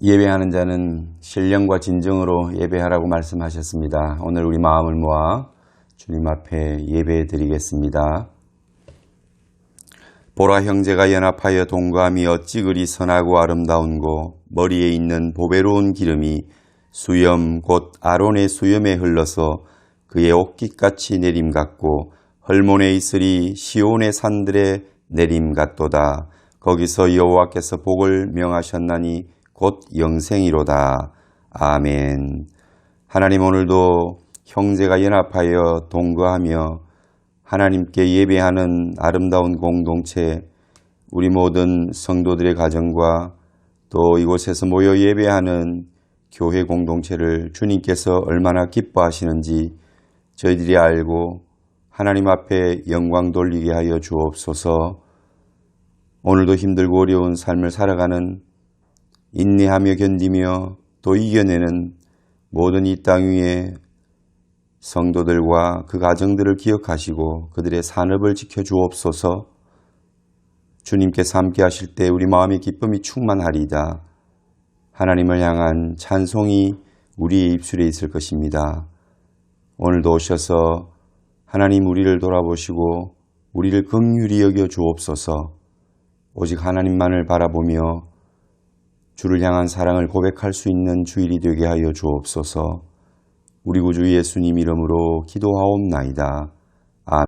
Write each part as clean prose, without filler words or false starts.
예배하는 자는 신령과 진정으로 예배하라고 말씀하셨습니다. 오늘 우리 마음을 모아 주님 앞에 예배 드리겠습니다. 보라, 형제가 연합하여 동거함이 어찌 그리 선하고 아름다운고, 머리에 있는 보배로운 기름이 수염 곧 아론의 수염에 흘러서 그의 옷깃같이 내림 같고, 헐몬에 있으리 시온의 산들의 내림 같도다. 거기서 여호와께서 복을 명하셨나니 곧 영생이로다. 아멘. 하나님, 오늘도 형제가 연합하여 동거하며 하나님께 예배하는 아름다운 공동체, 우리 모든 성도들의 가정과 또 이곳에서 모여 예배하는 교회 공동체를 주님께서 얼마나 기뻐하시는지 저희들이 알고 하나님 앞에 영광 돌리게 하여 주옵소서. 오늘도 힘들고 어려운 삶을 살아가는, 인내하며 견디며 또 이겨내는 모든 이 땅 위에 성도들과 그 가정들을 기억하시고 그들의 산업을 지켜주옵소서. 주님께서 함께 하실 때 우리 마음의 기쁨이 충만하리이다. 하나님을 향한 찬송이 우리의 입술에 있을 것입니다. 오늘도 오셔서 하나님 우리를 돌아보시고 우리를 긍휼히 여겨 주옵소서. 오직 하나님만을 바라보며 주를 향한 사랑을 고백할 수 있는 주일이 되게 하여 주옵소서. 우리 구주 예수님 이름으로 기도하옵나이다. 아멘.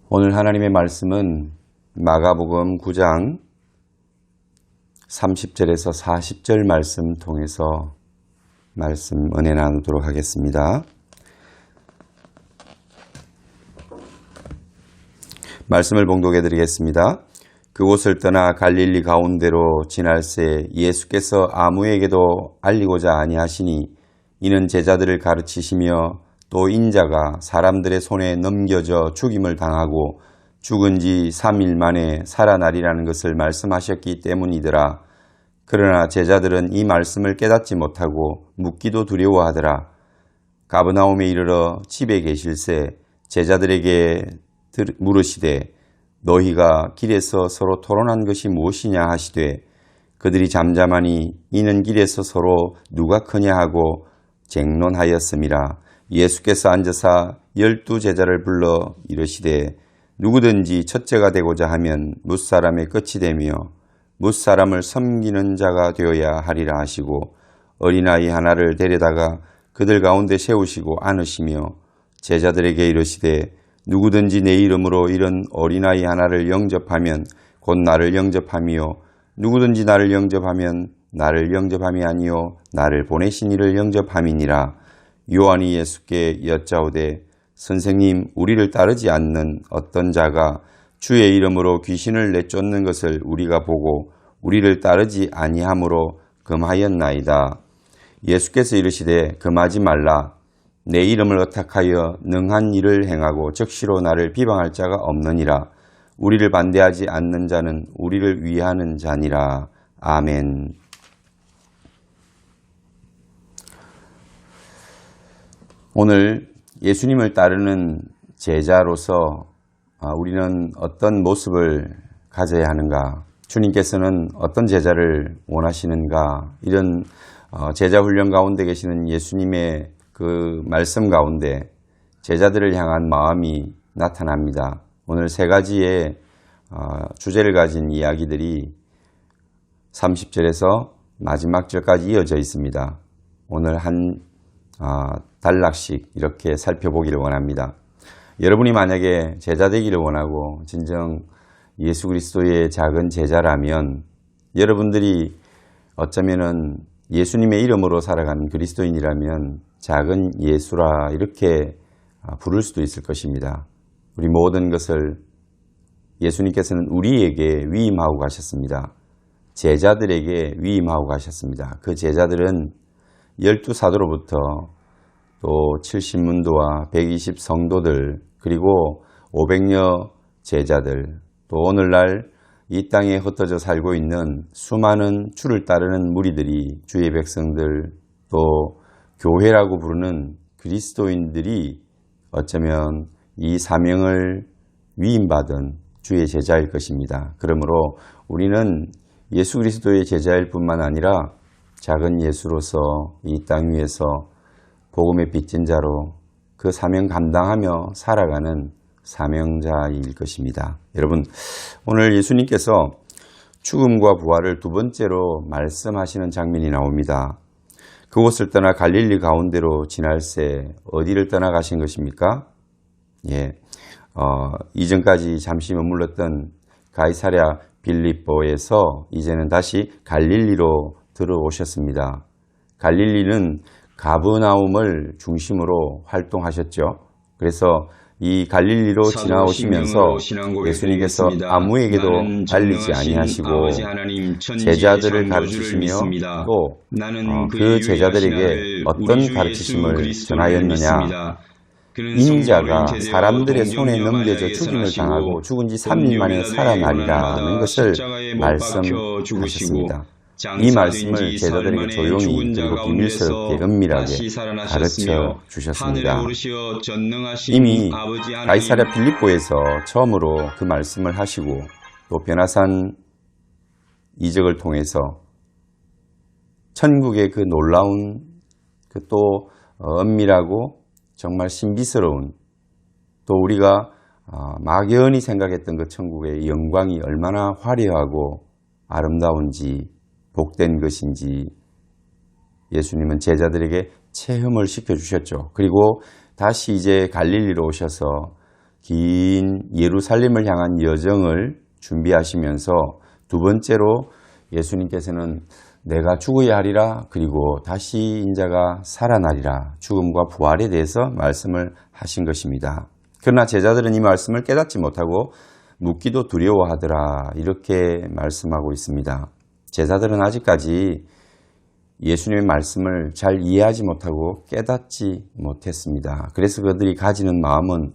오늘 하나님의 말씀은 마가복음 9장 30절에서 40절 말씀 통해서 말씀 은혜 나누도록 하겠습니다. 말씀을 봉독해 드리겠습니다. 그곳을 떠나 갈릴리 가운데로 지날새 예수께서 아무에게도 알리고자 아니하시니, 이는 제자들을 가르치시며 또 인자가 사람들의 손에 넘겨져 죽임을 당하고 죽은 지 3일 만에 살아나리라는 것을 말씀하셨기 때문이더라. 그러나 제자들은 이 말씀을 깨닫지 못하고 묻기도 두려워하더라. 가버나움에 이르러 집에 계실새 제자들에게 물으시되, 너희가 길에서 서로 토론한 것이 무엇이냐 하시되, 그들이 잠잠하니 이는 길에서 서로 누가 크냐 하고 쟁론하였음이라. 예수께서 앉으사 12 제자를 불러 이르시되, 누구든지 첫째가 되고자 하면 뭇사람의 끝이 되며 뭇사람을 섬기는 자가 되어야 하리라 하시고, 어린아이 하나를 데려다가 그들 가운데 세우시고 안으시며 제자들에게 이르시되, 누구든지 내 이름으로 이런 어린아이 하나를 영접하면 곧 나를 영접하며 누구든지 나를 영접하면 나를 영접함이 아니요 나를 보내신 이를 영접함이니라. 요한이 예수께 여짜오되 선생님, 우리를 따르지 않는 어떤 자가 주의 이름으로 귀신을 내쫓는 것을 우리가 보고 우리를 따르지 아니함으로 금하였나이다. 예수께서 이르시되 금하지 말라. 내 이름을 의탁하여 능한 일을 행하고 즉시로 나를 비방할 자가 없느니라. 우리를 반대하지 않는 자는 우리를 위하는 자니라. 아멘. 오늘 예수님을 따르는 제자로서 우리는 어떤 모습을 가져야 하는가? 주님께서는 어떤 제자를 원하시는가? 이런 제자 훈련 가운데 계시는 예수님의 그 말씀 가운데 제자들을 향한 마음이 나타납니다. 오늘 세 가지의 주제를 가진 이야기들이 30절에서 마지막 절까지 이어져 있습니다. 오늘 한 단락씩 이렇게 살펴보기를 원합니다. 여러분이 만약에 제자 되기를 원하고 진정 예수 그리스도의 작은 제자라면 여러분들이 어쩌면은 예수님의 이름으로 살아가는 그리스도인이라면 작은 예수라 이렇게 부를 수도 있을 것입니다. 우리 모든 것을 예수님께서는 우리에게 위임하고 가셨습니다. 제자들에게 위임하고 가셨습니다. 그 제자들은 12사도로부터 또 70문도와 120 성도들 그리고 500여 제자들 또 오늘날 이 땅에 흩어져 살고 있는 수많은 주를 따르는 무리들이 주의 백성들 또 교회라고 부르는 그리스도인들이 어쩌면 이 사명을 위임받은 주의 제자일 것입니다. 그러므로 우리는 예수 그리스도의 제자일 뿐만 아니라 작은 예수로서 이 땅 위에서 복음의 빚진 자로 그 사명 감당하며 살아가는 사명자일 것입니다. 여러분, 오늘 예수님께서 죽음과 부활을 두 번째로 말씀하시는 장면이 나옵니다. 그곳을 떠나 갈릴리 가운데로 지날새 어디를 떠나가신 것입니까? 이전까지 잠시 머물렀던 가이사랴 빌립보에서 이제는 다시 갈릴리로 들어오셨습니다. 갈릴리는 가버나움을 중심으로 활동하셨죠. 그래서 이 갈릴리로 지나오시면서 예수님께서 아무에게도 알리지 아니하시고 제자들을 가르치시며 또 그 제자들에게 어떤 가르치심을 전하였느냐. 인자가 사람들의 손에 넘겨져 죽임을 당하고 죽은 지 3일 만에 살아나리라는 것을 말씀하셨습니다. 이 말씀을 제자들에게 조용히 그리고 비밀스럽게 은밀하게 가르쳐 주셨습니다. 이미 가이사랴 필립보에서 처음으로 그 말씀을 하시고 또 변화산 이적을 통해서 천국의 그 놀라운 그 또 은밀하고 정말 신비스러운 또 우리가 막연히 생각했던 그 천국의 영광이 얼마나 화려하고 아름다운지 복된 것인지 예수님은 제자들에게 체험을 시켜주셨죠. 그리고 다시 이제 갈릴리로 오셔서 긴 예루살렘을 향한 여정을 준비하시면서 두 번째로 예수님께서는 내가 죽어야 하리라 그리고 다시 인자가 살아나리라 죽음과 부활에 대해서 말씀을 하신 것입니다. 그러나 제자들은 이 말씀을 깨닫지 못하고 묻기도 두려워하더라 이렇게 말씀하고 있습니다. 제자들은 아직까지 예수님의 말씀을 잘 이해하지 못하고 깨닫지 못했습니다. 그래서 그들이 가지는 마음은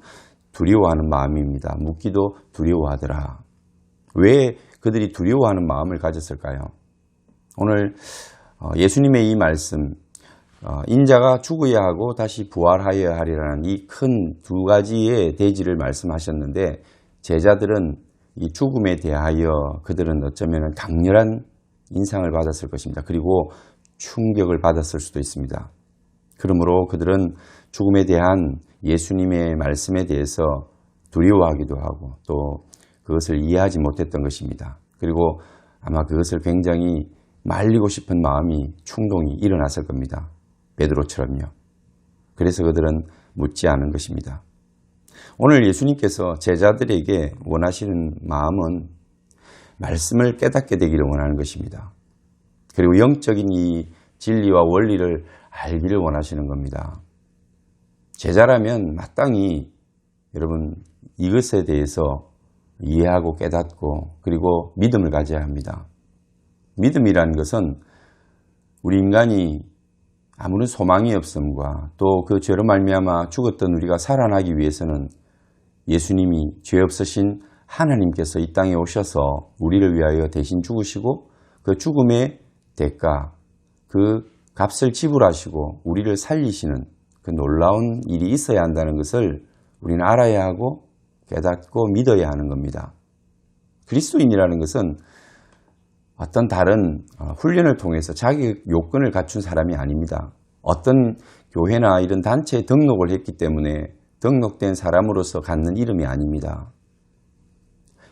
두려워하는 마음입니다. 묻기도 두려워하더라. 왜 그들이 두려워하는 마음을 가졌을까요? 오늘 예수님의 이 말씀, 인자가 죽어야 하고 다시 부활하여야 하리라는 이 큰 두 가지의 대지를 말씀하셨는데 제자들은 이 죽음에 대하여 그들은 어쩌면 강렬한 인상을 받았을 것입니다. 그리고 충격을 받았을 수도 있습니다. 그러므로 그들은 죽음에 대한 예수님의 말씀에 대해서 두려워하기도 하고 또 그것을 이해하지 못했던 것입니다. 그리고 아마 그것을 굉장히 말리고 싶은 마음이 충동이 일어났을 겁니다. 베드로처럼요. 그래서 그들은 묻지 않은 것입니다. 오늘 예수님께서 제자들에게 원하시는 마음은 말씀을 깨닫게 되기를 원하는 것입니다. 그리고 영적인 이 진리와 원리를 알기를 원하시는 겁니다. 제자라면 마땅히 여러분 이것에 대해서 이해하고 깨닫고 그리고 믿음을 가져야 합니다. 믿음이라는 것은 우리 인간이 아무런 소망이 없음과 또 그 죄로 말미암아 죽었던 우리가 살아나기 위해서는 예수님이 죄 없으신 하나님께서 이 땅에 오셔서 우리를 위하여 대신 죽으시고 그 죽음의 대가, 그 값을 지불하시고 우리를 살리시는 그 놀라운 일이 있어야 한다는 것을 우리는 알아야 하고 깨닫고 믿어야 하는 겁니다. 그리스도인이라는 것은 어떤 다른 훈련을 통해서 자기 요건을 갖춘 사람이 아닙니다. 어떤 교회나 이런 단체에 등록을 했기 때문에 등록된 사람으로서 갖는 이름이 아닙니다.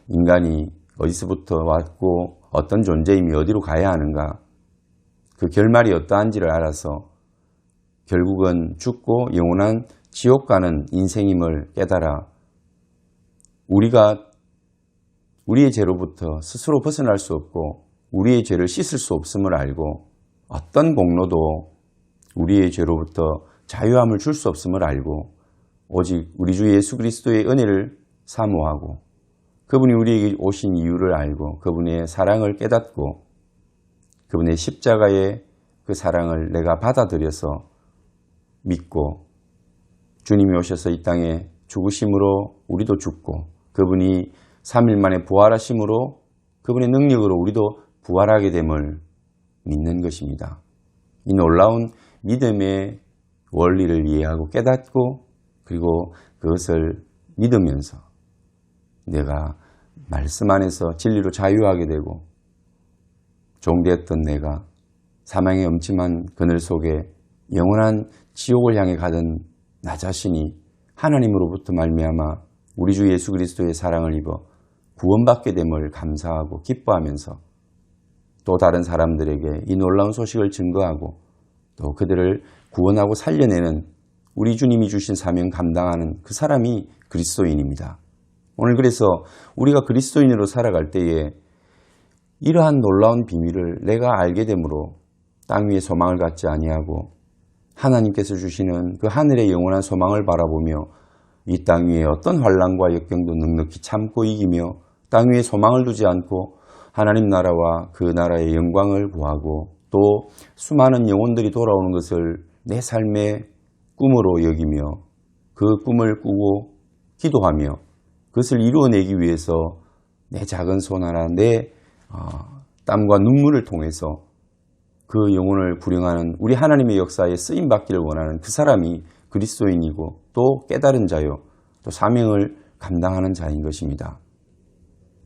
인간이 어디서부터 왔고 어떤 존재임이 어디로 가야 하는가, 그 결말이 어떠한지를 알아서 결국은 죽고 영원한 지옥 가는 인생임을 깨달아 우리가 우리의 죄로부터 스스로 벗어날 수 없고 우리의 죄를 씻을 수 없음을 알고 어떤 공로도 우리의 죄로부터 자유함을 줄 수 없음을 알고 오직 우리 주 예수 그리스도의 은혜를 사모하고 그분이 우리에게 오신 이유를 알고 그분의 사랑을 깨닫고 그분의 십자가의 그 사랑을 내가 받아들여서 믿고 주님이 오셔서 이 땅에 죽으심으로 우리도 죽고 그분이 3일 만에 부활하심으로 그분의 능력으로 우리도 부활하게 됨을 믿는 것입니다. 이 놀라운 믿음의 원리를 이해하고 깨닫고 그리고 그것을 믿으면서 내가 말씀 안에서 진리로 자유하게 되고 종되었던 내가 사망의 엄침한 그늘 속에 영원한 지옥을 향해 가던 나 자신이 하나님으로부터 말미암아 우리 주 예수 그리스도의 사랑을 입어 구원받게 됨을 감사하고 기뻐하면서 또 다른 사람들에게 이 놀라운 소식을 증거하고 또 그들을 구원하고 살려내는 우리 주님이 주신 사명 감당하는 그 사람이 그리스도인입니다. 오늘 그래서 우리가 그리스도인으로 살아갈 때에 이러한 놀라운 비밀을 내가 알게 되므로 땅 위에 소망을 갖지 아니하고 하나님께서 주시는 그 하늘의 영원한 소망을 바라보며 이 땅 위에 어떤 환난과 역경도 넉넉히 참고 이기며 땅 위에 소망을 두지 않고 하나님 나라와 그 나라의 영광을 구하고 또 수많은 영혼들이 돌아오는 것을 내 삶의 꿈으로 여기며 그 꿈을 꾸고 기도하며 그것을 이루어내기 위해서 내 작은 손 하나 내 땀과 눈물을 통해서 그 영혼을 구령하는 우리 하나님의 역사에 쓰임받기를 원하는 그 사람이 그리스도인이고 또 깨달은 자요 또 사명을 감당하는 자인 것입니다.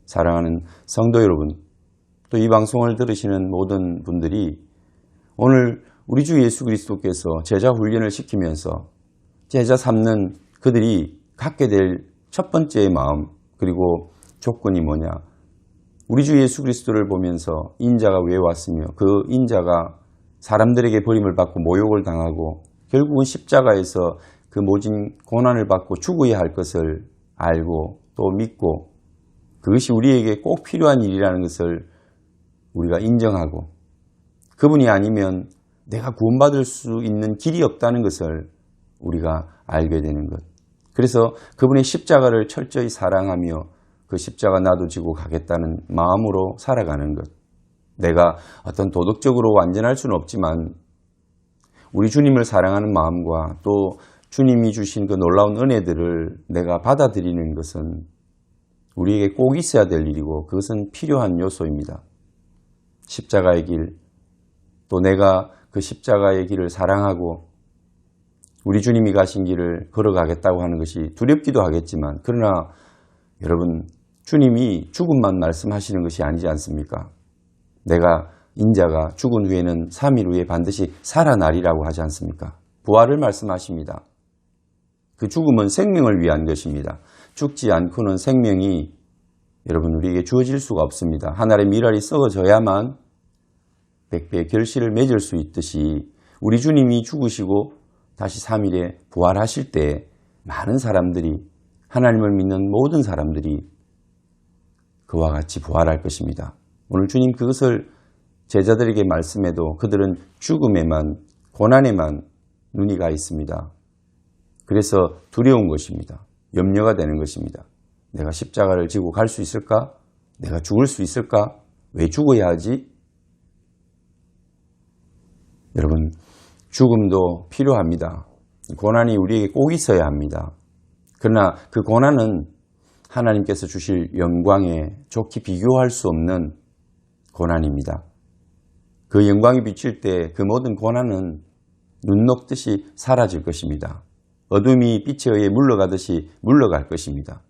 사랑하는 성도 여러분, 또 이 방송을 들으시는 모든 분들이 오늘 우리 주 예수 그리스도께서 제자 훈련을 시키면서 제자 삼는 그들이 갖게 될 첫 번째 마음 그리고 조건이 뭐냐? 우리 주 예수 그리스도를 보면서 인자가 왜 왔으며 그 인자가 사람들에게 버림을 받고 모욕을 당하고 결국은 십자가에서 그 모진 고난을 받고 죽어야 할 것을 알고 또 믿고 그것이 우리에게 꼭 필요한 일이라는 것을 우리가 인정하고 그분이 아니면 내가 구원받을 수 있는 길이 없다는 것을 우리가 알게 되는 것. 그래서 그분의 십자가를 철저히 사랑하며 그 십자가 나도 지고 가겠다는 마음으로 살아가는 것. 내가 어떤 도덕적으로 완전할 수는 없지만 우리 주님을 사랑하는 마음과 또 주님이 주신 그 놀라운 은혜들을 내가 받아들이는 것은 우리에게 꼭 있어야 될 일이고 그것은 필요한 요소입니다. 십자가의 길, 또 내가 그 십자가의 길을 사랑하고 우리 주님이 가신 길을 걸어가겠다고 하는 것이 두렵기도 하겠지만 그러나 여러분 주님이 죽음만 말씀하시는 것이 아니지 않습니까? 내가 인자가 죽은 후에는 3일 후에 반드시 살아나리라고 하지 않습니까? 부활을 말씀하십니다. 그 죽음은 생명을 위한 것입니다. 죽지 않고는 생명이 여러분 우리에게 주어질 수가 없습니다. 하늘의 밀알이 썩어져야만 백배의 결실을 맺을 수 있듯이 우리 주님이 죽으시고 다시 3일에 부활하실 때 많은 사람들이 하나님을 믿는 모든 사람들이 그와 같이 부활할 것입니다. 오늘 주님 그것을 제자들에게 말씀해도 그들은 죽음에만, 고난에만 눈이 가 있습니다. 그래서 두려운 것입니다. 염려가 되는 것입니다. 내가 십자가를 지고 갈 수 있을까? 내가 죽을 수 있을까? 왜 죽어야 하지? 여러분, 죽음도 필요합니다. 고난이 우리에게 꼭 있어야 합니다. 그러나 그 고난은 하나님께서 주실 영광에 좋게 비교할 수 없는 고난입니다. 그 영광이 비칠 때 그 모든 고난은 눈 녹듯이 사라질 것입니다. 어둠이 빛에 의해 물러가듯이 물러갈 것입니다.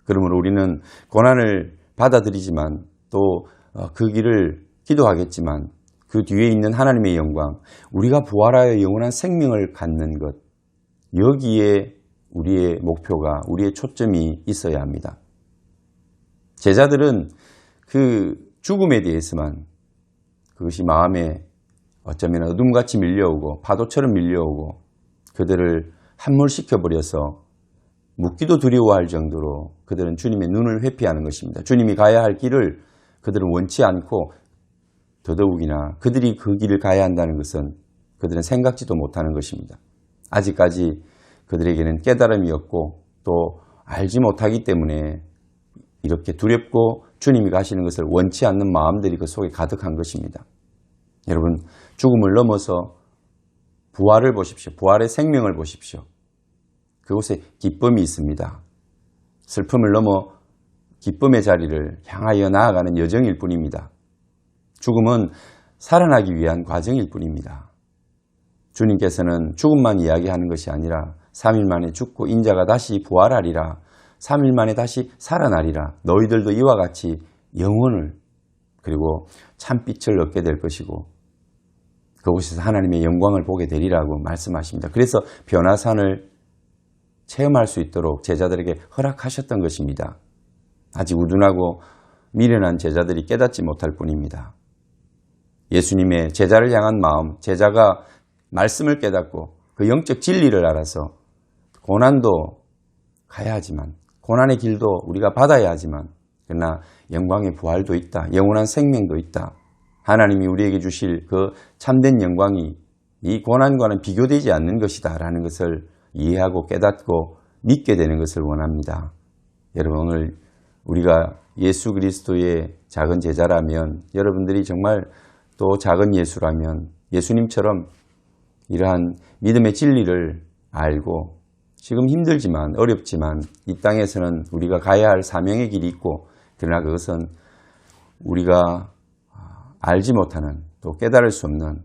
그러므로 우리는 고난을 받아들이지만 또 그 길을 기도하겠지만 그 뒤에 있는 하나님의 영광, 우리가 부활하여 영원한 생명을 갖는 것, 여기에 우리의 목표가, 우리의 초점이 있어야 합니다. 제자들은 그 죽음에 대해서만 그것이 마음에 어쩌면 어둠같이 밀려오고 파도처럼 밀려오고 그들을 함몰시켜버려서 묻기도 두려워할 정도로 그들은 주님의 눈을 회피하는 것입니다. 주님이 가야 할 길을 그들은 원치 않고 더더욱이나 그들이 그 길을 가야 한다는 것은 그들은 생각지도 못하는 것입니다. 아직까지 그들에게는 깨달음이 없고 또 알지 못하기 때문에 이렇게 두렵고 주님이 가시는 것을 원치 않는 마음들이 그 속에 가득한 것입니다. 여러분, 죽음을 넘어서 부활을 보십시오. 부활의 생명을 보십시오. 그곳에 기쁨이 있습니다. 슬픔을 넘어 기쁨의 자리를 향하여 나아가는 여정일 뿐입니다. 죽음은 살아나기 위한 과정일 뿐입니다. 주님께서는 죽음만 이야기하는 것이 아니라 3일 만에 죽고 인자가 다시 부활하리라. 3일 만에 다시 살아나리라. 너희들도 이와 같이 영혼을 그리고 참빛을 얻게 될 것이고 그곳에서 하나님의 영광을 보게 되리라고 말씀하십니다. 그래서 변화산을 체험할 수 있도록 제자들에게 허락하셨던 것입니다. 아직 우둔하고 미련한 제자들이 깨닫지 못할 뿐입니다. 예수님의 제자를 향한 마음, 제자가 말씀을 깨닫고 그 영적 진리를 알아서 고난도 가야 하지만 고난의 길도 우리가 받아야 하지만 그러나 영광의 부활도 있다. 영원한 생명도 있다. 하나님이 우리에게 주실 그 참된 영광이 이 고난과는 비교되지 않는 것이다 라는 것을 이해하고 깨닫고 믿게 되는 것을 원합니다. 여러분, 오늘 우리가 예수 그리스도의 작은 제자라면 여러분들이 정말 또 작은 예수라면 예수님처럼 이러한 믿음의 진리를 알고 지금 힘들지만 어렵지만 이 땅에서는 우리가 가야 할 사명의 길이 있고 그러나 그것은 우리가 알지 못하는 또 깨달을 수 없는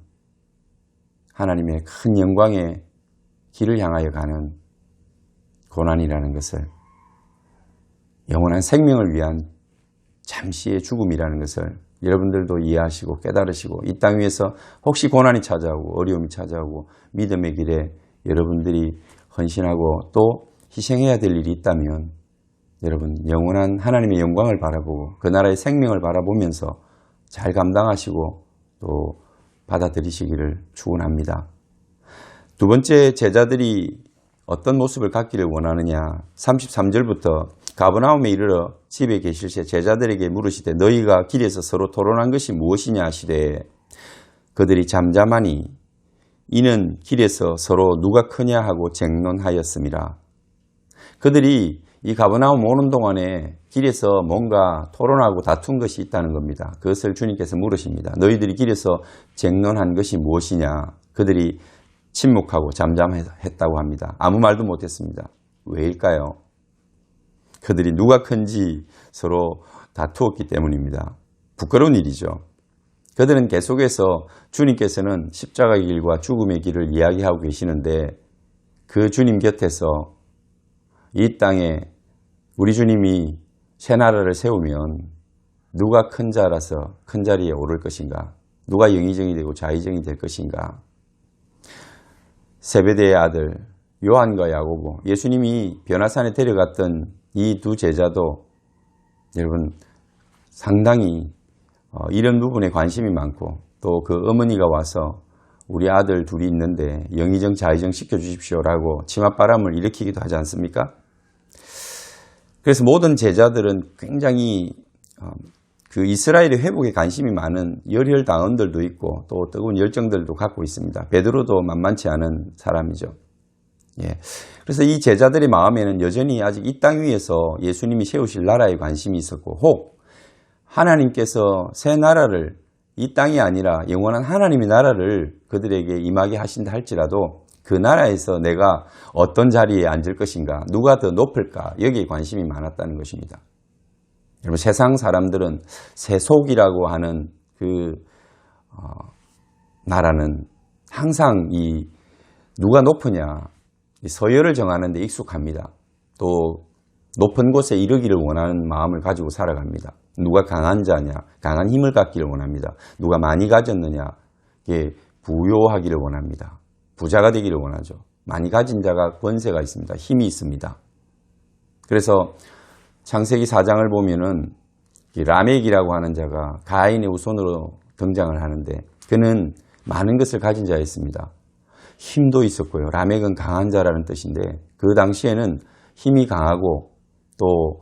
하나님의 큰 영광의 길을 향하여 가는 고난이라는 것을 영원한 생명을 위한 잠시의 죽음이라는 것을 여러분들도 이해하시고 깨달으시고 이 땅 위에서 혹시 고난이 찾아오고 어려움이 찾아오고 믿음의 길에 여러분들이 헌신하고 또 희생해야 될 일이 있다면 여러분 영원한 하나님의 영광을 바라보고 그 나라의 생명을 바라보면서 잘 감당하시고 또 받아들이시기를 축원합니다. 두 번째, 제자들이 어떤 모습을 갖기를 원하느냐. 33절부터 가버나움에 이르러 집에 계실 새 제자들에게 물으시되 너희가 길에서 서로 토론한 것이 무엇이냐 하시되 그들이 잠잠하니 이는 길에서 서로 누가 크냐 하고 쟁론하였음이라. 그들이 이 가버나움 오는 동안에 길에서 뭔가 토론하고 다툰 것이 있다는 겁니다. 그것을 주님께서 물으십니다. 너희들이 길에서 쟁론한 것이 무엇이냐. 그들이 침묵하고 잠잠했다고 합니다. 아무 말도 못했습니다. 왜일까요? 그들이 누가 큰지 서로 다투었기 때문입니다. 부끄러운 일이죠. 그들은 계속해서 주님께서는 십자가의 길과 죽음의 길을 이야기하고 계시는데 그 주님 곁에서 이 땅에 우리 주님이 새 나라를 세우면 누가 큰 자라서 큰 자리에 오를 것인가? 누가 영의정이 되고 좌의정이 될 것인가? 세베대의 아들 요한과 야고보, 예수님이 변화산에 데려갔던 이 두 제자도 여러분 상당히 이런 부분에 관심이 많고 또 그 어머니가 와서 우리 아들 둘이 있는데 영의정 좌의정 시켜주십시오라고 치맛바람을 일으키기도 하지 않습니까? 그래서 모든 제자들은 굉장히 그 이스라엘의 회복에 관심이 많은 열혈당원들도 있고 또 뜨거운 열정들도 갖고 있습니다. 베드로도 만만치 않은 사람이죠. 예. 그래서 이 제자들의 마음에는 여전히 아직 이 땅 위에서 예수님이 세우실 나라에 관심이 있었고, 혹 하나님께서 새 나라를, 이 땅이 아니라 영원한 하나님의 나라를 그들에게 임하게 하신다 할지라도 그 나라에서 내가 어떤 자리에 앉을 것인가, 누가 더 높을까, 여기에 관심이 많았다는 것입니다. 여러분, 세상 사람들은 세속이라고 하는 나라는 항상 이 누가 높으냐, 이 서열을 정하는 데 익숙합니다. 또 높은 곳에 이르기를 원하는 마음을 가지고 살아갑니다. 누가 강한 자냐, 강한 힘을 갖기를 원합니다. 누가 많이 가졌느냐, 부요하기를 원합니다. 부자가 되기를 원하죠. 많이 가진 자가 권세가 있습니다. 힘이 있습니다. 그래서 창세기 4장을 보면은 라멕이라고 하는 자가 가인의 후손으로 등장을 하는데, 그는 많은 것을 가진 자였습니다. 힘도 있었고요. 라멕은 강한 자라는 뜻인데, 그 당시에는 힘이 강하고 또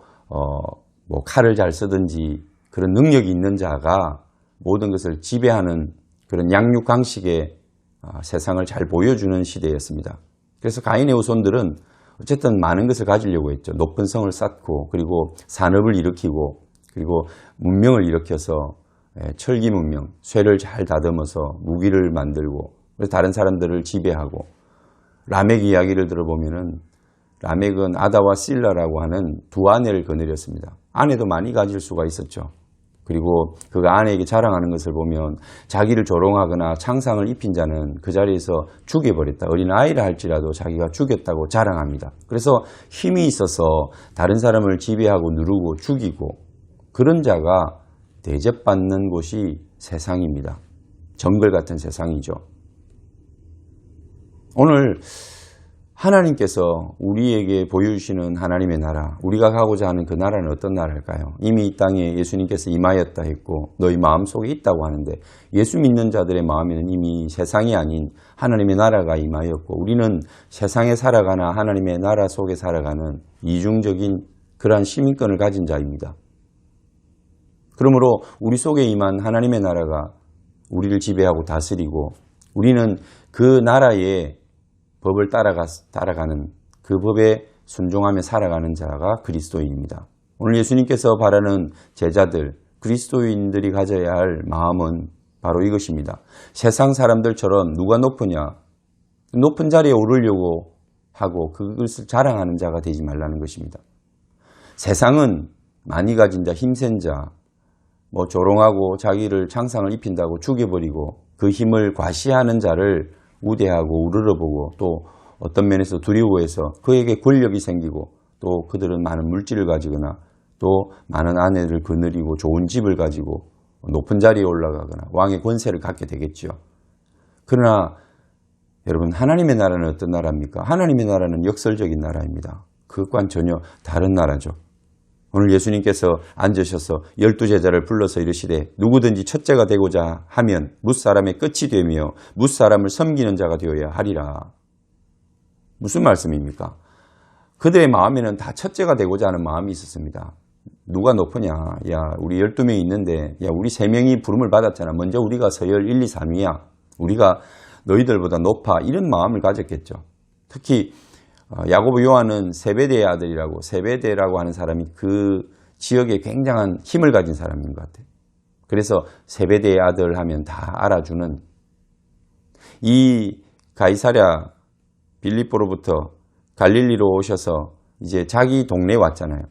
칼을 잘 쓰든지 그런 능력이 있는 자가 모든 것을 지배하는 그런 양육강식의 세상을 잘 보여주는 시대였습니다. 그래서 가인의 후손들은 어쨌든 많은 것을 가지려고 했죠. 높은 성을 쌓고, 그리고 산업을 일으키고, 그리고 문명을 일으켜서 철기 문명, 쇠를 잘 다듬어서 무기를 만들고, 그래서 다른 사람들을 지배하고. 라멕 이야기를 들어보면은 라멕은 아다와 실라라고 하는 두 아내를 거느렸습니다. 아내도 많이 가질 수가 있었죠. 그리고 그가 아내에게 자랑하는 것을 보면 자기를 조롱하거나 창상을 입힌 자는 그 자리에서 죽여버렸다. 어린아이라 할지라도 자기가 죽였다고 자랑합니다. 그래서 힘이 있어서 다른 사람을 지배하고 누르고 죽이고, 그런 자가 대접받는 곳이 세상입니다. 정글 같은 세상이죠. 오늘 하나님께서 우리에게 보여주시는 하나님의 나라, 우리가 가고자 하는 그 나라는 어떤 나라일까요? 이미 이 땅에 예수님께서 임하였다 했고 너희 마음속에 있다고 하는데, 예수 믿는 자들의 마음에는 이미 세상이 아닌 하나님의 나라가 임하였고, 우리는 세상에 살아가나 하나님의 나라 속에 살아가는 이중적인 그러한 시민권을 가진 자입니다. 그러므로 우리 속에 임한 하나님의 나라가 우리를 지배하고 다스리고, 우리는 그 나라의 법을 따라가는, 그 법에 순종하며 살아가는 자가 그리스도인입니다. 오늘 예수님께서 바라는 제자들, 그리스도인들이 가져야 할 마음은 바로 이것입니다. 세상 사람들처럼 누가 높으냐, 높은 자리에 오르려고 하고 그것을 자랑하는 자가 되지 말라는 것입니다. 세상은 많이 가진 자, 힘센 자, 조롱하고 자기를 창상을 입힌다고 죽여버리고 그 힘을 과시하는 자를 우대하고 우러러보고, 또 어떤 면에서 두려워해서 그에게 권력이 생기고, 또 그들은 많은 물질을 가지거나 또 많은 아내를 거느리고 좋은 집을 가지고 높은 자리에 올라가거나 왕의 권세를 갖게 되겠죠. 그러나 여러분, 하나님의 나라는 어떤 나라입니까? 하나님의 나라는 역설적인 나라입니다. 그것과는 전혀 다른 나라죠. 오늘 예수님께서 앉으셔서 12제자를 불러서 이르시되 누구든지 첫째가 되고자 하면 뭇사람의 끝이 되며 뭇사람을 섬기는 자가 되어야 하리라. 무슨 말씀입니까? 그들의 마음에는 다 첫째가 되고자 하는 마음이 있었습니다. 누가 높으냐? 야, 우리 12명이 있는데, 야, 우리 3명이 부름을 받았잖아. 먼저 우리가 서열 1, 2, 3위야. 우리가 너희들보다 높아. 이런 마음을 가졌겠죠. 특히 야고보 요한은 세베대의 아들이라고, 세베대라고 하는 사람이 그 지역에 굉장한 힘을 가진 사람인 것 같아요. 그래서 세베대의 아들 하면 다 알아주는, 이 가이사랴 빌립보로부터 갈릴리로 오셔서 이제 자기 동네에 왔잖아요.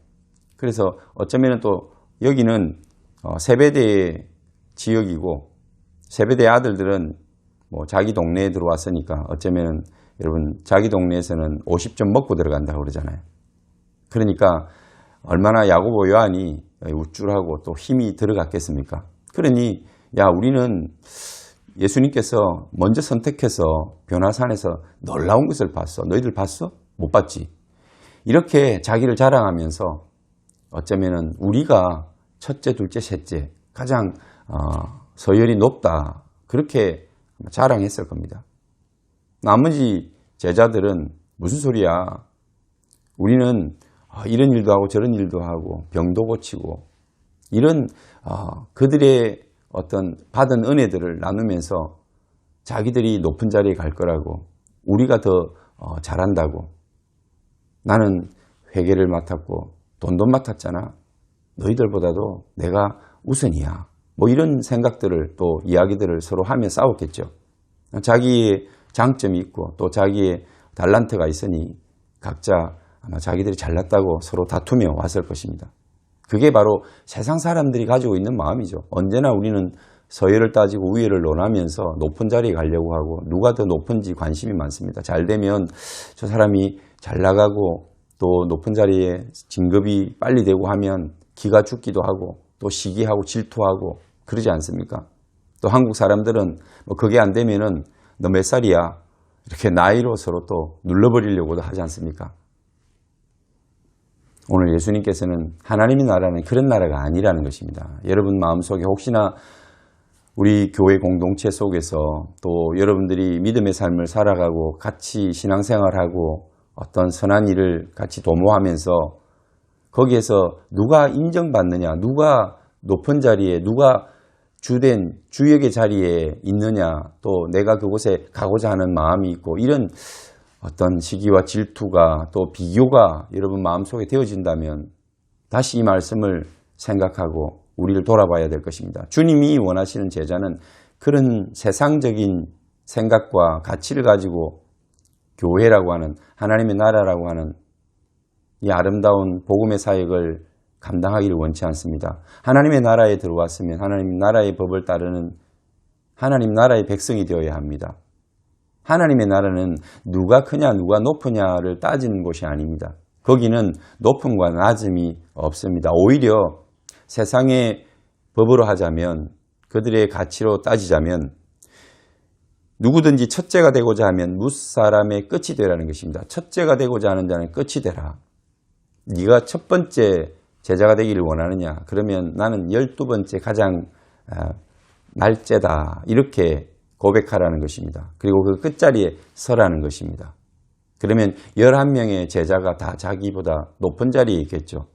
그래서 어쩌면 또 여기는 세베대의 지역이고, 세베대의 아들들은 자기 동네에 들어왔으니까 어쩌면 여러분, 자기 동네에서는 50점 먹고 들어간다고 그러잖아요. 그러니까 얼마나 야고보 요한이 우쭐하고 또 힘이 들어갔겠습니까? 그러니 야, 우리는 예수님께서 먼저 선택해서 변화산에서 놀라운 것을 봤어. 너희들 봤어? 못 봤지? 이렇게 자기를 자랑하면서 어쩌면은 우리가 첫째, 둘째, 셋째 가장 서열이 높다, 그렇게 자랑했을 겁니다. 나머지 제자들은 무슨 소리야? 우리는 이런 일도 하고 저런 일도 하고 병도 고치고 이런 그들의 어떤 받은 은혜들을 나누면서 자기들이 높은 자리에 갈 거라고, 우리가 더 잘한다고, 나는 회계를 맡았고 돈도 맡았잖아, 너희들보다도 내가 우선이야, 뭐 이런 생각들을 또 이야기들을 서로 하며 싸웠겠죠. 자기의 장점이 있고 또 자기의 달란트가 있으니 각자 아마 자기들이 잘났다고 서로 다투며 왔을 것입니다. 그게 바로 세상 사람들이 가지고 있는 마음이죠. 언제나 우리는 서열을 따지고 우열을 논하면서 높은 자리에 가려고 하고 누가 더 높은지 관심이 많습니다. 잘 되면 저 사람이 잘 나가고 또 높은 자리에 진급이 빨리 되고 하면 기가 죽기도 하고 또 시기하고 질투하고 그러지 않습니까? 또 한국 사람들은 뭐 그게 안 되면은 너 몇 살이야? 이렇게 나이로 서로 또 눌러버리려고도 하지 않습니까? 오늘 예수님께서는 하나님의 나라는 그런 나라가 아니라는 것입니다. 여러분 마음속에 혹시나 우리 교회 공동체 속에서 또 여러분들이 믿음의 삶을 살아가고 같이 신앙생활하고 어떤 선한 일을 같이 도모하면서 거기에서 누가 인정받느냐, 누가 높은 자리에, 누가 주된 주역의 자리에 있느냐, 또 내가 그곳에 가고자 하는 마음이 있고 이런 어떤 시기와 질투가 또 비교가 여러분 마음속에 되어진다면 다시 이 말씀을 생각하고 우리를 돌아봐야 될 것입니다. 주님이 원하시는 제자는 그런 세상적인 생각과 가치를 가지고 교회라고 하는 하나님의 나라라고 하는 이 아름다운 복음의 사역을 감당하기를 원치 않습니다. 하나님의 나라에 들어왔으면 하나님 나라의 법을 따르는 하나님 나라의 백성이 되어야 합니다. 하나님의 나라는 누가 크냐 누가 높으냐를 따지는 곳이 아닙니다. 거기는 높음과 낮음이 없습니다. 오히려 세상의 법으로 하자면, 그들의 가치로 따지자면 누구든지 첫째가 되고자 하면 뭇사람의 끝이 되라는 것입니다. 첫째가 되고자 하는 자는 끝이 되라. 네가 첫 번째 제자가 되기를 원하느냐? 그러면 나는 12번째 가장 날째다. 이렇게 고백하라는 것입니다. 그리고 그 끝자리에 서라는 것입니다. 그러면 11명의 제자가 다 자기보다 높은 자리에 있겠죠.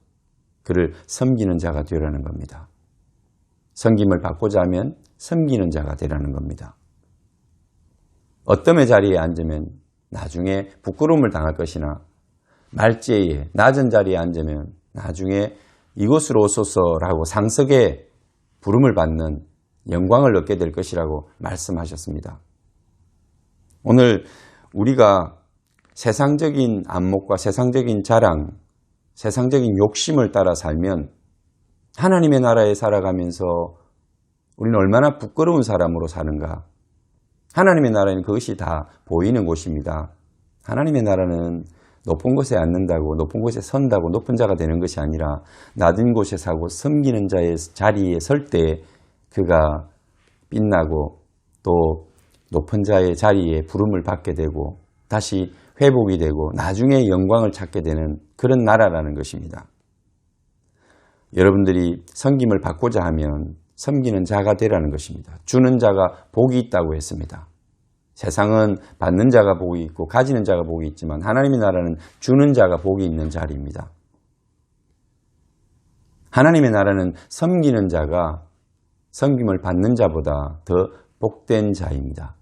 그를 섬기는 자가 되라는 겁니다. 섬김을 받고자 하면 섬기는 자가 되라는 겁니다. 어떤 자리에 앉으면 나중에 부끄러움을 당할 것이나 말제에 낮은 자리에 앉으면 나중에 이곳으로 오소서라고 상석에 부름을 받는 영광을 얻게 될 것이라고 말씀하셨습니다. 오늘 우리가 세상적인 안목과 세상적인 자랑, 세상적인 욕심을 따라 살면 하나님의 나라에 살아가면서 우리는 얼마나 부끄러운 사람으로 사는가. 하나님의 나라는 그것이 다 보이는 곳입니다. 하나님의 나라는 높은 곳에 앉는다고, 높은 곳에 선다고 높은 자가 되는 것이 아니라 낮은 곳에 사고 섬기는 자의 자리에 설 때 그가 빛나고 또 높은 자의 자리에 부름을 받게 되고 다시 회복이 되고 나중에 영광을 찾게 되는 그런 나라라는 것입니다. 여러분들이 섬김을 받고자 하면 섬기는 자가 되라는 것입니다. 주는 자가 복이 있다고 했습니다. 세상은 받는 자가 복이 있고 가지는 자가 복이 있지만 하나님의 나라는 주는 자가 복이 있는 자리입니다. 하나님의 나라는 섬기는 자가 섬김을 받는 자보다 더 복된 자입니다.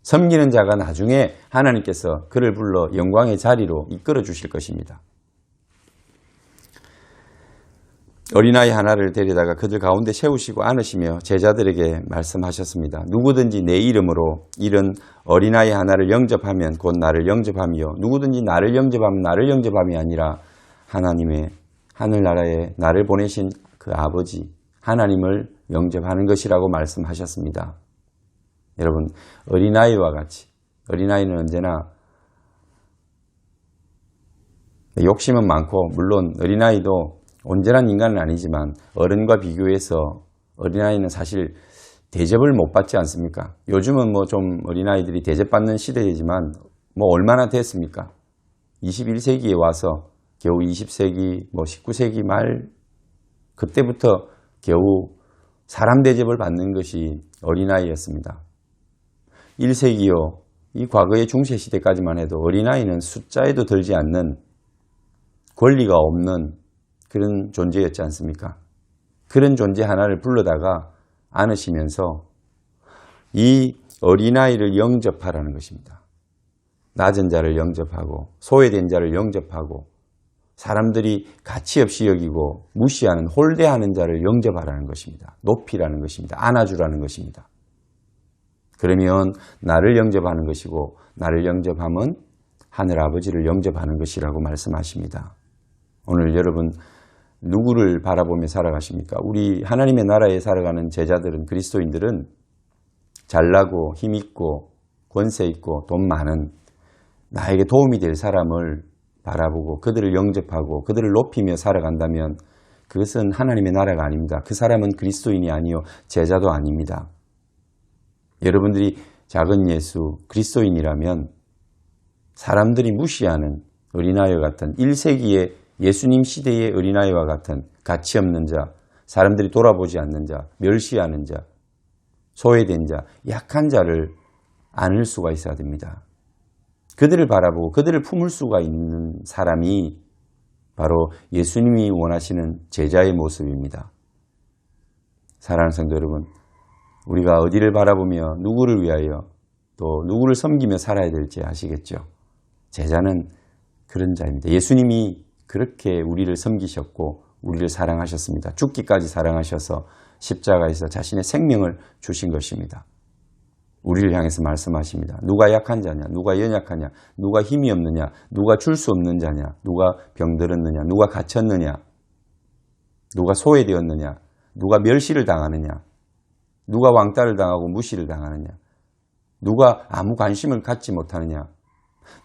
섬기는 자가 나중에 하나님께서 그를 불러 영광의 자리로 이끌어 주실 것입니다. 어린아이 하나를 데려다가 그들 가운데 세우시고 안으시며 제자들에게 말씀하셨습니다. 누구든지 내 이름으로 이런 어린아이 하나를 영접하면 곧 나를 영접하며 누구든지 나를 영접하면 나를 영접함이 아니라 하나님의 하늘나라에 나를 보내신 그 아버지 하나님을 영접하는 것이라고 말씀하셨습니다. 여러분, 어린아이와 같이, 어린아이는 언제나 욕심은 많고 물론 어린아이도 온전한 인간은 아니지만 어른과 비교해서 어린아이는 사실 대접을 못 받지 않습니까? 요즘은 뭐 좀 어린아이들이 대접받는 시대이지만 뭐 얼마나 됐습니까? 21세기에 와서 겨우 20세기, 뭐 19세기 말 그때부터 겨우 사람 대접을 받는 것이 어린아이였습니다. 1세기요. 이 과거의 중세시대까지만 해도 어린아이는 숫자에도 들지 않는 권리가 없는 그런 존재였지 않습니까? 그런 존재 하나를 불러다가 안으시면서 이 어린아이를 영접하라는 것입니다. 낮은 자를 영접하고 소외된 자를 영접하고 사람들이 가치 없이 여기고 무시하는 홀대하는 자를 영접하라는 것입니다. 높이라는 것입니다. 안아주라는 것입니다. 그러면 나를 영접하는 것이고 나를 영접하면 하늘 아버지를 영접하는 것이라고 말씀하십니다. 오늘 여러분 누구를 바라보며 살아가십니까? 우리 하나님의 나라에 살아가는 제자들은 그리스도인들은 잘나고 힘있고 권세 있고 돈 많은 나에게 도움이 될 사람을 바라보고 그들을 영접하고 그들을 높이며 살아간다면 그것은 하나님의 나라가 아닙니다. 그 사람은 그리스도인이 아니요 제자도 아닙니다. 여러분들이 작은 예수 그리스도인이라면 사람들이 무시하는 어린아이와 같은 1세기의 예수님 시대의 어린아이와 같은 가치 없는 자, 사람들이 돌아보지 않는 자, 멸시하는 자, 소외된 자, 약한 자를 안을 수가 있어야 됩니다. 그들을 바라보고 그들을 품을 수가 있는 사람이 바로 예수님이 원하시는 제자의 모습입니다. 사랑하는 성도 여러분, 우리가 어디를 바라보며 누구를 위하여 또 누구를 섬기며 살아야 될지 아시겠죠? 제자는 그런 자입니다. 예수님이 그렇게 우리를 섬기셨고 우리를 사랑하셨습니다. 죽기까지 사랑하셔서 십자가에서 자신의 생명을 주신 것입니다. 우리를 향해서 말씀하십니다. 누가 약한 자냐? 누가 연약하냐? 누가 힘이 없느냐? 누가 줄 수 없는 자냐? 누가 병들었느냐? 누가 갇혔느냐? 누가 소외되었느냐? 누가 멸시를 당하느냐? 누가 왕따를 당하고 무시를 당하느냐? 누가 아무 관심을 갖지 못하느냐?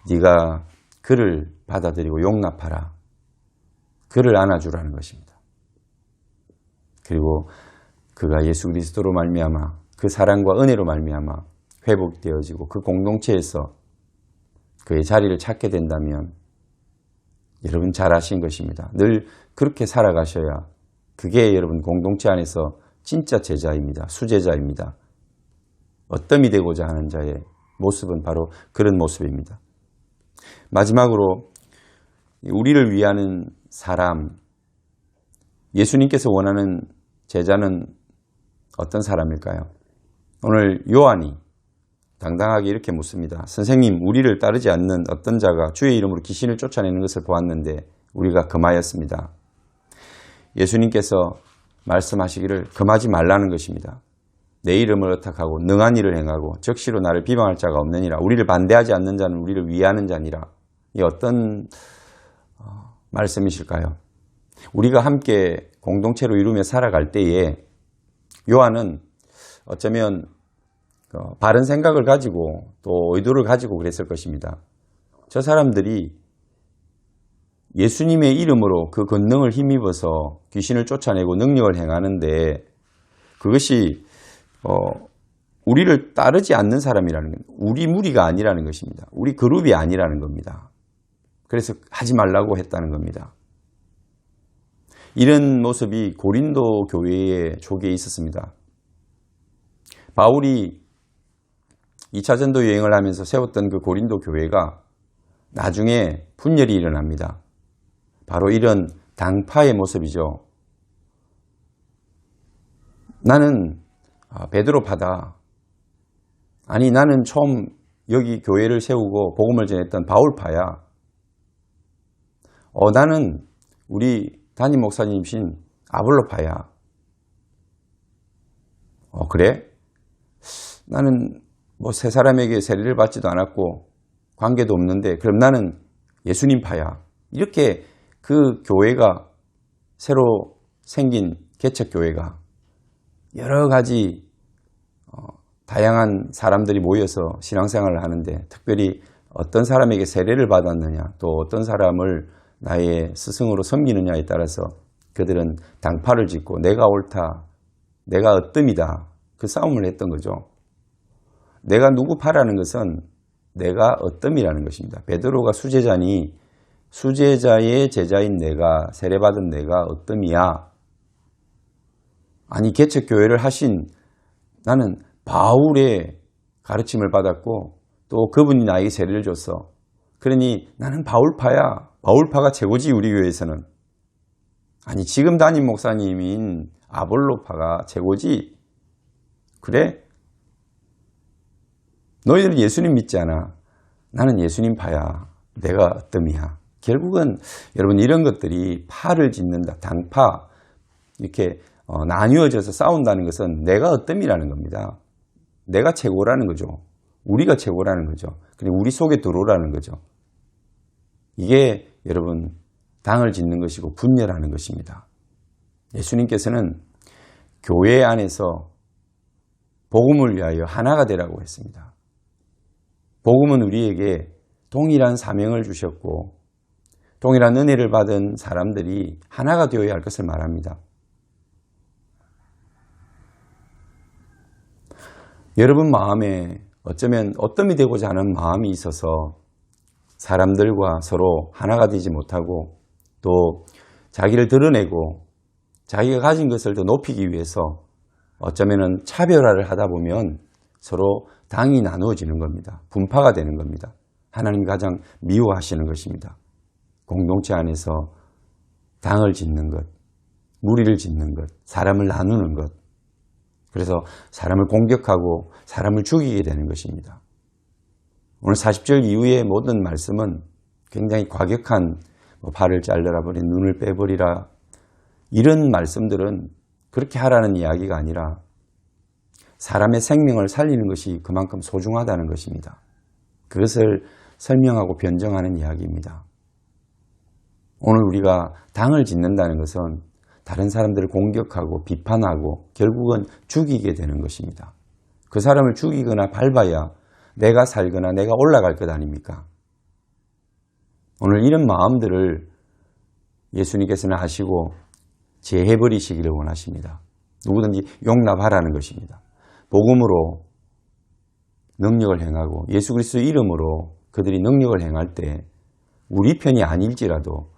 네가 그를 받아들이고 용납하라. 그를 안아주라는 것입니다. 그리고 그가 예수 그리스도로 말미암아 그 사랑과 은혜로 말미암아 회복되어지고 그 공동체에서 그의 자리를 찾게 된다면 여러분 잘하신 것입니다. 늘 그렇게 살아가셔야 그게 여러분 공동체 안에서 진짜 제자입니다. 수제자입니다. 어뜸이 되고자 하는 자의 모습은 바로 그런 모습입니다. 마지막으로 우리를 위하는 사람, 예수님께서 원하는 제자는 어떤 사람일까요? 오늘 요한이 당당하게 이렇게 묻습니다. 선생님, 우리를 따르지 않는 어떤 자가 주의 이름으로 귀신을 쫓아내는 것을 보았는데 우리가 금하였습니다. 예수님께서 말씀하시기를 금하지 말라는 것입니다. 내 이름을 의탁하고 능한 일을 행하고 적시로 나를 비방할 자가 없느니라. 우리를 반대하지 않는 자는 우리를 위하는 자니라. 이 어떤 말씀이실까요? 우리가 함께 공동체로 이루며 살아갈 때에 요한은 어쩌면 바른 생각을 가지고 또 의도를 가지고 그랬을 것입니다. 저 사람들이 예수님의 이름으로 그 권능을 힘입어서 귀신을 쫓아내고 능력을 행하는데 그것이 우리를 따르지 않는 사람이라는 겁니다. 우리 무리가 아니라는 것입니다. 우리 그룹이 아니라는 겁니다. 그래서 하지 말라고 했다는 겁니다. 이런 모습이 고린도 교회의 초기에 있었습니다. 바울이 2차 전도 여행을 하면서 세웠던 그 고린도 교회가 나중에 분열이 일어납니다. 바로 이런 당파의 모습이죠. 나는 베드로파다. 아니 나는 처음 여기 교회를 세우고 복음을 전했던 바울파야. 나는 우리 담임 목사님이신 아볼로파야. 그래? 나는 뭐 세 사람에게 세례를 받지도 않았고 관계도 없는데 그럼 나는 예수님파야. 이렇게 그 교회가 새로 생긴 개척교회가 여러 가지 다양한 사람들이 모여서 신앙생활을 하는데 특별히 어떤 사람에게 세례를 받았느냐 또 어떤 사람을 나의 스승으로 섬기느냐에 따라서 그들은 당파를 짓고 내가 옳다, 내가 어뜸이다 그 싸움을 했던 거죠. 내가 누구 파라는 것은 내가 어뜸이라는 것입니다. 베드로가 수제자니 수제자의 제자인 내가 세례받은 내가 어뜸이야. 아니 개척교회를 하신 나는 바울의 가르침을 받았고 또 그분이 나에게 세례를 줬어. 그러니 나는 바울파야. 바울파가 최고지 우리 교회에서는. 아니 지금 담임 목사님인 아볼로파가 최고지. 그래? 너희들 예수님 믿지 않아. 나는 예수님 파야. 내가 어뜸이야. 결국은 여러분 이런 것들이 파를 짓는다. 당파 이렇게 나뉘어져서 싸운다는 것은 내가 어뜸이라는 겁니다. 내가 최고라는 거죠. 우리가 최고라는 거죠. 그리고 우리 속에 들어오라는 거죠. 이게 여러분 당을 짓는 것이고 분열하는 것입니다. 예수님께서는 교회 안에서 복음을 위하여 하나가 되라고 했습니다. 복음은 우리에게 동일한 사명을 주셨고 동일한 은혜를 받은 사람들이 하나가 되어야 할 것을 말합니다. 여러분 마음에 어쩌면 어뜸이 되고자 하는 마음이 있어서 사람들과 서로 하나가 되지 못하고 또 자기를 드러내고 자기가 가진 것을 더 높이기 위해서 어쩌면 차별화를 하다 보면 서로 당이 나누어지는 겁니다. 분파가 되는 겁니다. 하나님이 가장 미워하시는 것입니다. 공동체 안에서 당을 짓는 것, 무리를 짓는 것, 사람을 나누는 것, 그래서 사람을 공격하고 사람을 죽이게 되는 것입니다. 오늘 40절 이후의 모든 말씀은 굉장히 과격한 발을 잘라라 버린 눈을 빼버리라 이런 말씀들은 그렇게 하라는 이야기가 아니라 사람의 생명을 살리는 것이 그만큼 소중하다는 것입니다. 그것을 설명하고 변정하는 이야기입니다. 오늘 우리가 당을 짓는다는 것은 다른 사람들을 공격하고 비판하고 결국은 죽이게 되는 것입니다. 그 사람을 죽이거나 밟아야 내가 살거나 내가 올라갈 것 아닙니까? 오늘 이런 마음들을 예수님께서는 하시고 제해버리시기를 원하십니다. 누구든지 용납하라는 것입니다. 복음으로 능력을 행하고 예수 그리스도의 이름으로 그들이 능력을 행할 때 우리 편이 아닐지라도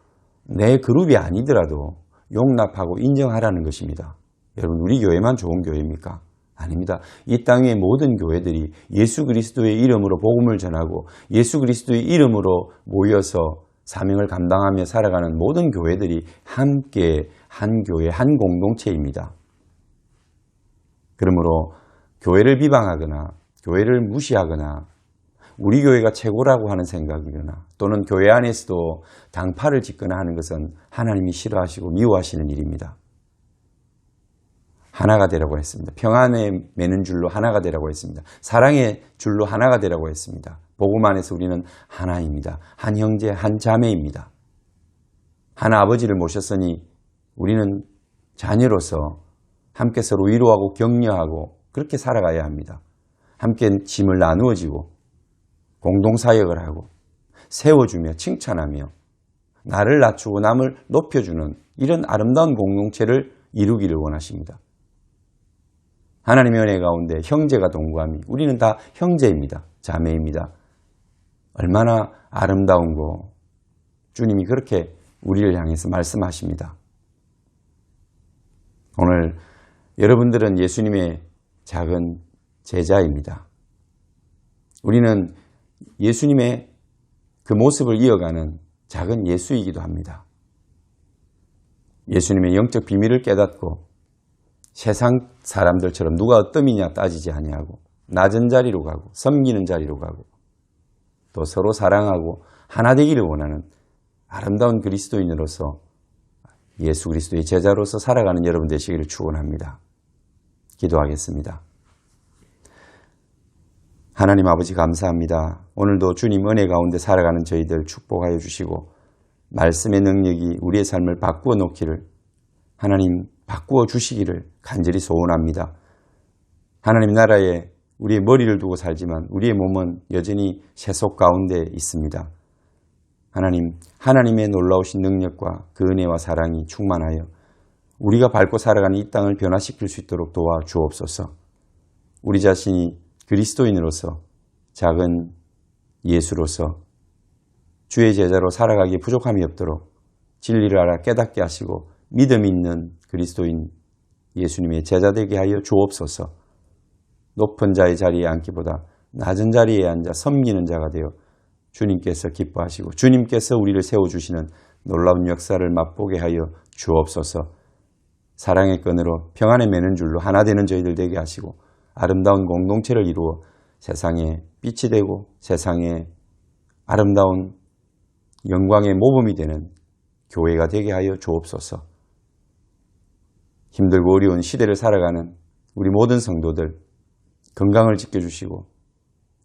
내 그룹이 아니더라도 용납하고 인정하라는 것입니다. 여러분 우리 교회만 좋은 교회입니까? 아닙니다. 이 땅의 모든 교회들이 예수 그리스도의 이름으로 복음을 전하고 예수 그리스도의 이름으로 모여서 사명을 감당하며 살아가는 모든 교회들이 함께 한 교회, 한 공동체입니다. 그러므로 교회를 비방하거나 교회를 무시하거나 우리 교회가 최고라고 하는 생각이거나 또는 교회 안에서도 당파를 짓거나 하는 것은 하나님이 싫어하시고 미워하시는 일입니다. 하나가 되라고 했습니다. 평안에 매는 줄로 하나가 되라고 했습니다. 사랑의 줄로 하나가 되라고 했습니다. 복음 안에서 우리는 하나입니다. 한 형제, 한 자매입니다. 한 아버지를 모셨으니 우리는 자녀로서 함께 서로 위로하고 격려하고 그렇게 살아가야 합니다. 함께 짐을 나누어지고 공동사역을 하고 세워주며 칭찬하며 나를 낮추고 남을 높여주는 이런 아름다운 공동체를 이루기를 원하십니다. 하나님의 은혜 가운데 형제가 동거함이 우리는 다 형제입니다. 자매입니다. 얼마나 아름다운고 주님이 그렇게 우리를 향해서 말씀하십니다. 오늘 여러분들은 예수님의 작은 제자입니다. 우리는 예수님의 그 모습을 이어가는 작은 예수이기도 합니다. 예수님의 영적 비밀을 깨닫고 세상 사람들처럼 누가 어떠미냐 따지지 아니하고 낮은 자리로 가고 섬기는 자리로 가고 또 서로 사랑하고 하나 되기를 원하는 아름다운 그리스도인으로서 예수 그리스도의 제자로서 살아가는 여러분 되시기를 축원합니다. 기도하겠습니다. 하나님 아버지 감사합니다. 오늘도 주님 은혜 가운데 살아가는 저희들 축복하여 주시고 말씀의 능력이 우리의 삶을 바꾸어 놓기를 하나님 바꾸어 주시기를 간절히 소원합니다. 하나님 나라에 우리의 머리를 두고 살지만 우리의 몸은 여전히 세속 가운데 있습니다. 하나님, 하나님의 놀라우신 능력과 그 은혜와 사랑이 충만하여 우리가 밟고 살아가는 이 땅을 변화시킬 수 있도록 도와주옵소서. 우리 자신이 그리스도인으로서 작은 예수로서 주의 제자로 살아가기에 부족함이 없도록 진리를 알아 깨닫게 하시고 믿음 있는 그리스도인 예수님의 제자 되게 하여 주옵소서. 높은 자의 자리에 앉기보다 낮은 자리에 앉아 섬기는 자가 되어 주님께서 기뻐하시고 주님께서 우리를 세워주시는 놀라운 역사를 맛보게 하여 주옵소서. 사랑의 끈으로 평안에 매는 줄로 하나 되는 저희들 되게 하시고 아름다운 공동체를 이루어 세상에 빛이 되고 세상에 아름다운 영광의 모범이 되는 교회가 되게 하여 주옵소서. 힘들고 어려운 시대를 살아가는 우리 모든 성도들 건강을 지켜주시고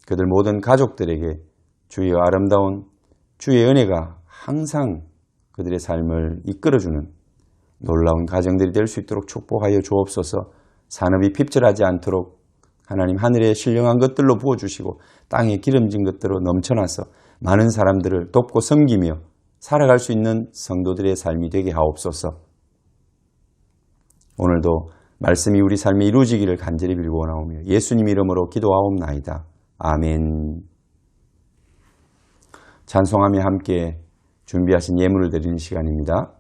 그들 모든 가족들에게 주의 아름다운 주의 은혜가 항상 그들의 삶을 이끌어주는 놀라운 가정들이 될 수 있도록 축복하여 주옵소서. 산업이 핍절하지 않도록 하나님 하늘에 신령한 것들로 부어주시고 땅에 기름진 것들로 넘쳐나서 많은 사람들을 돕고 섬기며 살아갈 수 있는 성도들의 삶이 되게 하옵소서. 오늘도 말씀이 우리 삶에 이루어지기를 간절히 빌고 나오며 예수님 이름으로 기도하옵나이다. 아멘. 찬송하며 함께 준비하신 예물을 드리는 시간입니다.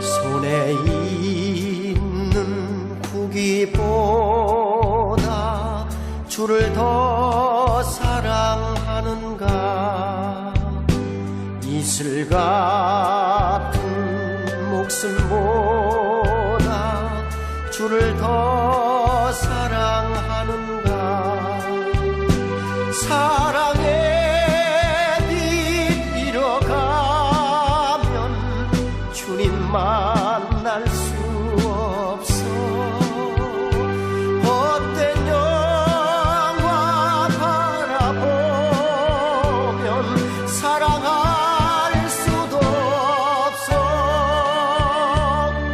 손에 있는 국기보다 주를 더 사랑하는가. 이슬 같은 목숨보다 주를 더 사랑하는가. 사랑의 빛 잃어가면 주님 만날 수 없어. 헛된 영화 바라보면 사랑할 수도 없어.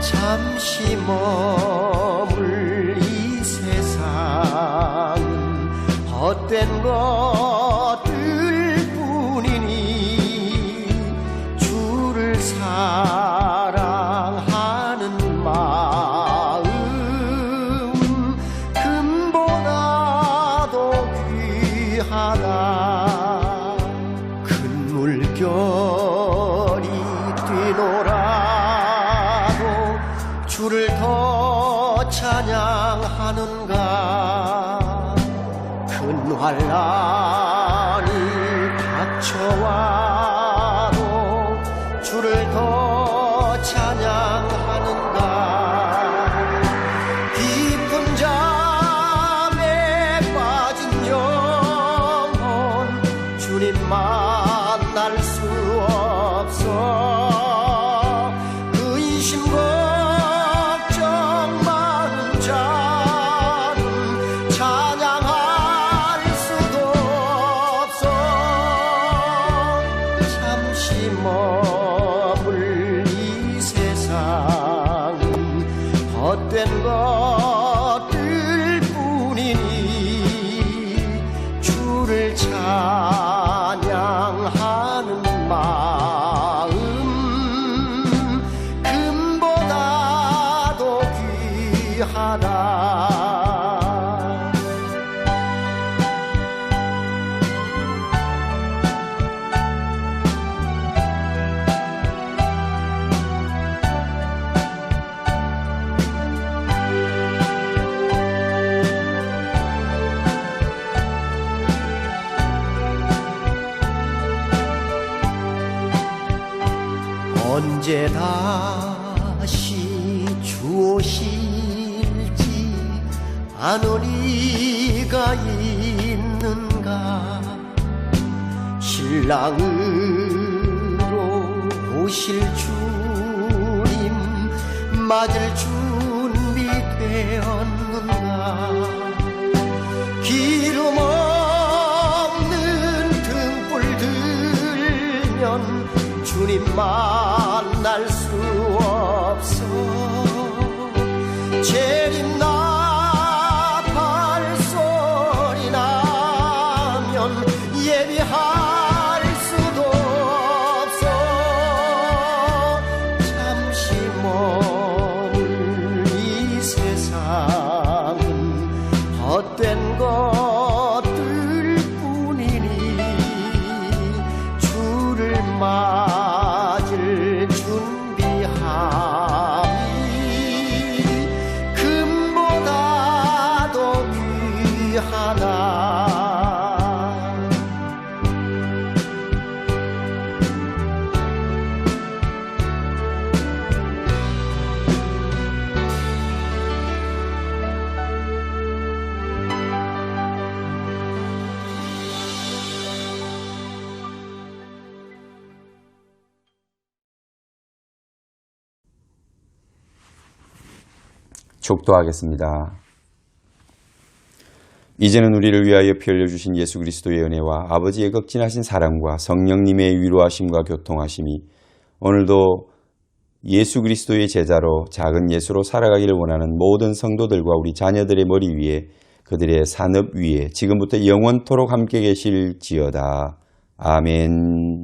잠시 머물 이 세상은 헛된 것들 뿐이니 주를 사랑하는 마음 금보다도 귀하다. 큰 물결이 뛰놀아도 주를 더 찬양하는가. 큰 환난이 닥쳐와도 주를 더 찬양하는가. 깊은 잠에 빠진 영혼 주님 만날 수 없어. 근심 걱정 많은 자는 찬양할 수도 없어. 잠시 머물 이 세상은 헛된 것들 뿐이니 주를 찬양하는 마음 금보다도 귀하다. 언제 다시 주 오실지 아는 이가 있는가. 신랑으로 오실 주님 맞을 준비 되었는가. 기름 없는 등불 들면 주님 만날 수 없어. 재림 나팔 소리 나면 예비할 수도 없어. 잠시 머물 이 세상은 축도하겠습니다. 이제는 우리를 위하여 피 흘려주신 예수 그리스도의 은혜와 아버지의 극진하신 사랑과 성령님의 위로하심과 교통하심이 오늘도 예수 그리스도의 제자로 작은 예수로 살아가기를 원하는 모든 성도들과 우리 자녀들의 머리 위에 그들의 산업 위에 지금부터 영원토록 함께 계실지어다. 아멘.